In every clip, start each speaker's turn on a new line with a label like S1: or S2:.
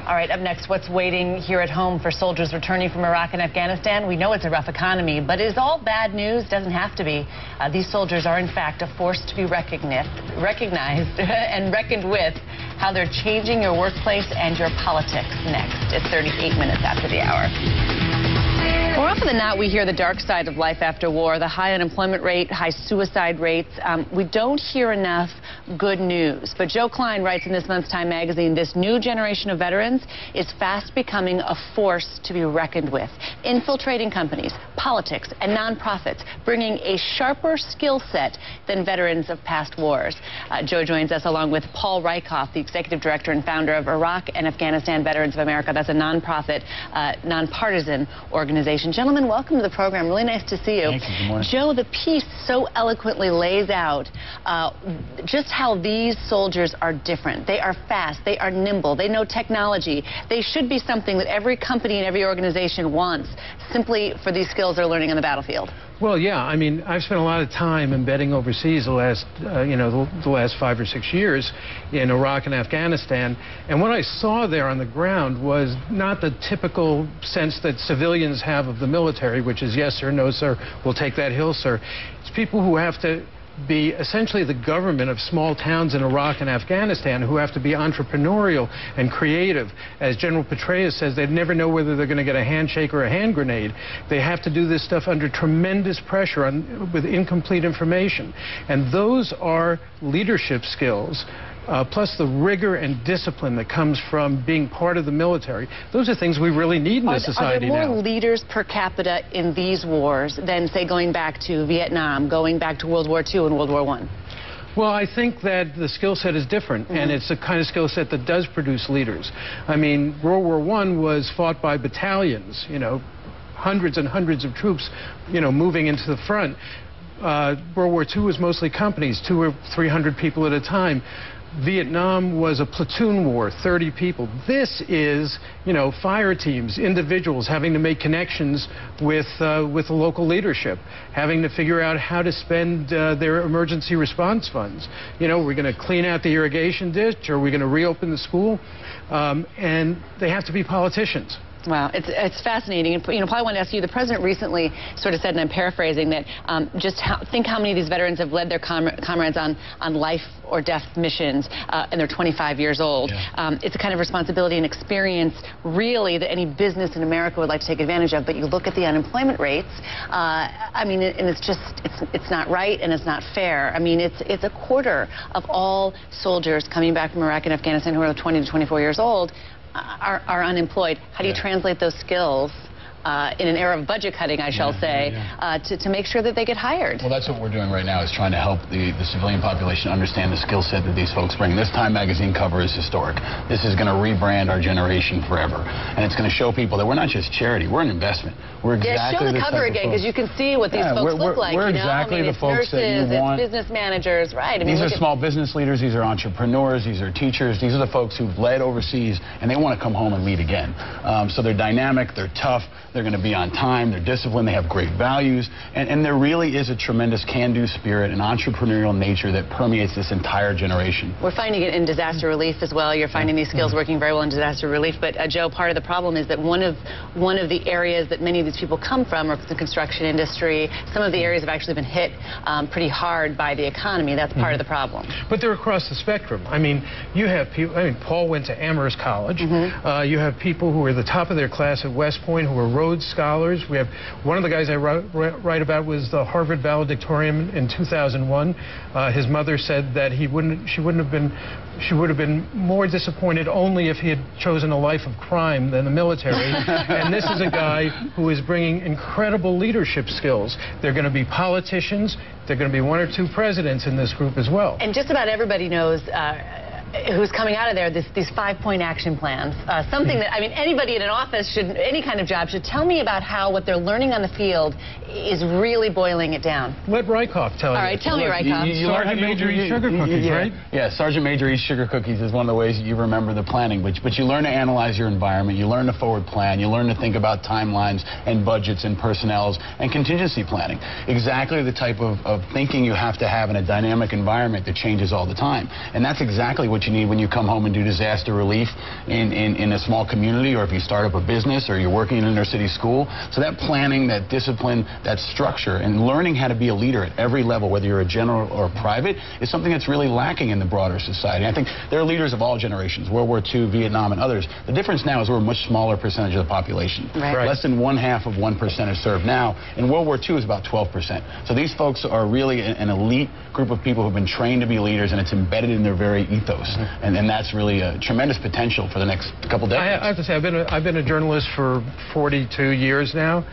S1: All right, up next, what's waiting here at home for soldiers returning from Iraq and Afghanistan? We know it's a rough economy, but is all bad news? Doesn't have to be. These soldiers are, in fact, a force to be recognized and reckoned with. How they're changing your workplace and your politics next. It's 38 minutes after the hour. More often than not, we hear the dark side of life after war, the high unemployment rate, high suicide rates. We don't hear enough good news. But Joe Klein writes in this month's Time magazine, this new generation of veterans is fast becoming a force to be reckoned with, infiltrating companies, politics, and nonprofits, bringing a sharper skill set than veterans of past wars. Joe joins us along with Paul Rieckhoff, the executive director and founder of Iraq and Afghanistan Veterans of America. That's a nonprofit, nonpartisan organization. Gentlemen, welcome to the program. Really nice to see you.
S2: Thank you. Good morning.
S1: Joe, the piece so eloquently lays out just how these soldiers are different. They are fast. They are nimble. They know technology. They should be something that every company and every organization wants, simply for these skills they're learning on the battlefield.
S3: Well, yeah. I mean, I've spent a lot of time embedding overseas the last, the last 5 or 6 years in Iraq and Afghanistan. And what I saw there on the ground was not the typical sense that civilians have of the military, which is yes, sir, no, sir, we'll take that hill, sir. It's people who have to be essentially the government of small towns in Iraq and Afghanistan, who have to be entrepreneurial and creative. As General Petraeus says, they never know whether they're going to get a handshake or a hand grenade. They have to do this stuff under tremendous pressure with incomplete information. And those are leadership skills. Plus the rigor and discipline that comes from being part of the military. Those are things we really need in this society now.
S1: Are there more leaders per capita in these wars than, say, going back to Vietnam, going back to World War II and World War I?
S3: Well, I think that the skill set is different, and it's the kind of skill set that does produce leaders. I mean, World War I was fought by battalions, hundreds and hundreds of troops, moving into the front. World War II was mostly companies, 200 or 300 people at a time. Vietnam was a platoon war, 30 people. This is, fire teams, individuals having to make connections with the local leadership, having to figure out how to spend their emergency response funds. We're going to clean out the irrigation ditch, or we're going to reopen the school, and they have to be politicians.
S1: Wow, it's fascinating. And, Paul, I want to ask you, the president recently sort of said, and I'm paraphrasing, that think how many of these veterans have led their comrades on life or death missions, and they're 25 years old. Yeah. It's a kind of responsibility and experience, really, that any business in America would like to take advantage of. But you look at the unemployment rates, I mean, and it's not right and it's not fair. I mean, it's a quarter of all soldiers coming back from Iraq and Afghanistan who are 20 to 24 years old are unemployed. How do you translate those skills in an era of budget cutting, I shall say, to make sure that they get hired?
S2: Well, that's what we're doing right now, is trying to help the civilian population understand the skill set that these folks bring. This Time magazine cover is historic. This is going to rebrand our generation forever. And it's going to show people that we're not just charity, we're an investment. We're exactly
S1: show the cover again, because you can see what these folks look like.
S2: We're exactly the folks that you want.
S1: It's business managers, right? I mean,
S2: these are small business leaders, these are entrepreneurs, these are teachers, these are the folks who've led overseas, and they want to come home and lead again. So they're dynamic, they're tough, they're going to be on time, they're disciplined, they have great values, and there really is a tremendous can-do spirit and entrepreneurial nature that permeates this entire generation.
S1: We're finding it in disaster relief as well. You're finding these skills working very well in disaster relief. But Joe, part of the problem is that one of the areas that many of these people come from are the construction industry. Some of the areas have actually been hit pretty hard by the economy. That's part of the problem.
S3: But they're across the spectrum. I mean, you have people. I mean, Paul went to Amherst College. You have people who are the top of their class at West Point, who are Rhodes Scholars. We have one of the guys I write about was the Harvard valedictorian in 2001. His mother said that she would have been more disappointed only if he had chosen a life of crime than the military. And this is a guy who is bringing incredible leadership skills. They're going to be politicians. They're going to be 1 or 2 presidents in this group as well.
S1: And just about everybody knows who's coming out of there, these 5-point action plans. Something that, I mean, anybody in an office should, any kind of job should tell me about how what they're learning on the field is really boiling it down.
S3: Let Rieckhoff tell you.
S1: All right, tell me, Rieckhoff.
S3: Sergeant Major eats sugar cookies, right?
S2: Yeah, Sergeant Major eats sugar cookies is one of the ways you remember the planning. But you learn to analyze your environment, you learn to forward plan, you learn to think about timelines and budgets and personnels and contingency planning. Exactly the type of thinking you have to have in a dynamic environment that changes all the time. And that's exactly what what you need when you come home and do disaster relief in a small community, or if you start up a business or you're working in an inner city school. So that planning, that discipline, that structure, and learning how to be a leader at every level, whether you're a general or private, is something that's really lacking in the broader society. I think there are leaders of all generations, World War II, Vietnam, and others. The difference now is we're a much smaller percentage of the population.
S1: Right.
S2: Less than 1/2 of 1% is served now. In World War II, is about 12%. So these folks are really an elite group of people who've been trained to be leaders, and it's embedded in their very ethos. And that's really a tremendous potential for the next couple decades.
S3: I have to say, I've been a journalist for 42 years now,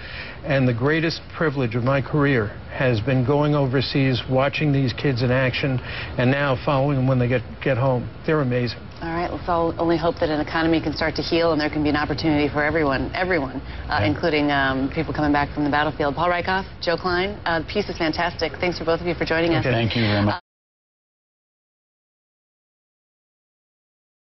S3: and the greatest privilege of my career has been going overseas, watching these kids in action, and now following them when they get home. They're amazing.
S1: All right, let's all only hope that an economy can start to heal and there can be an opportunity for everyone, including people coming back from the battlefield. Paul Rieckhoff, Joe Klein, the piece is fantastic. Thanks for both of you for joining us.
S2: Thank you very much.